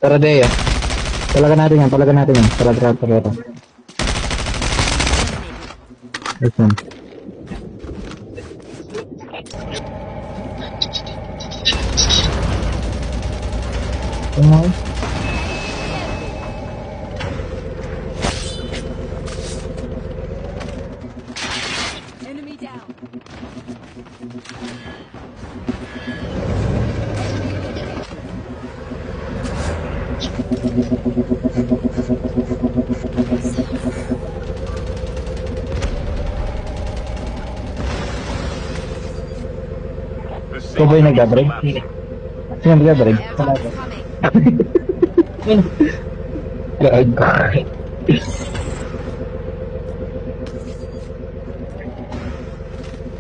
Tara Dea. Palagan natin yan. Tara. Listen. Enemy down. Ikaw ba yung nagdadrive? Sino nagdadrive? Gag.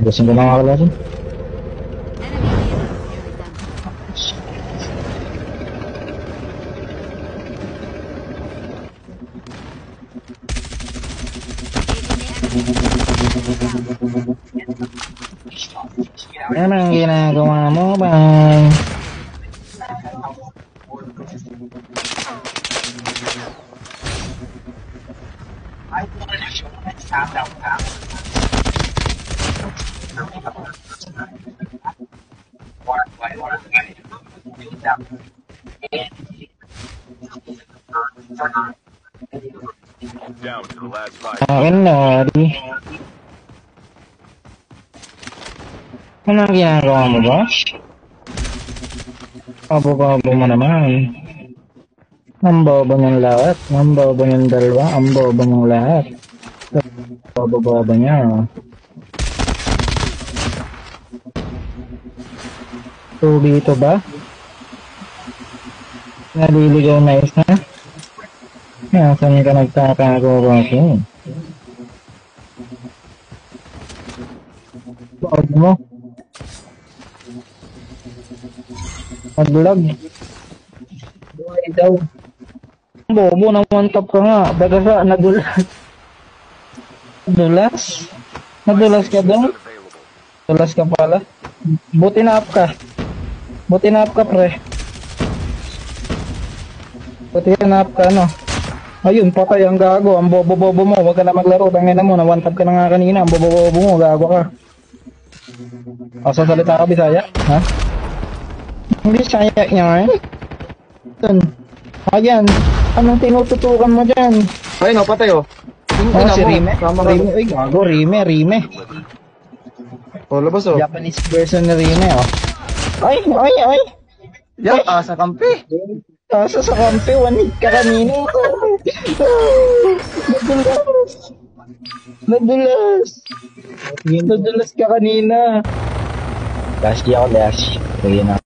Gusto ko mga kalaro? Ano ang ginagawa mo, bang? Down to the last 5. Akin na, di. Ano ang ginagawa mo ba? Abo-abo mo naman. Ang bobo ng lahat. Ang bobo ng dalawa. Ang bobo ng lahat. Bobo-bobo niya. 2v2 ba? Naliligaw na isa? Saan ka nagtatago ba ako? Bakit mo? Mag-vlog. Buhay daw. Bobo, nang one top ka nga. Baga sa, nadulas. Nadulas ka daw? Nadulas ka pala? Buti na up ka, pre. Buti na up ka, no? Ayun, patay ang gago. Ang bobo-bobo mo. Huwag ka na maglaro. Tangina mo, na one top ka na nga kanina. Ang bobo-bobo mo, gago ka. O, sasalita ka, Bisaya? Ha? Bisaya yan. Ayan. Anong tinututukan mo dyan? Ay, no, patay, oh. Oh, si Rime. Rime. Uy, gago. Rime. Oh, labas, oh. Japanese version ni Rime, oh. Ay! Yan, sa kampi. Kaso sa kampi, one hit ka kanina. Nadulas ka kanina. Dash di ako, dash. Sige na.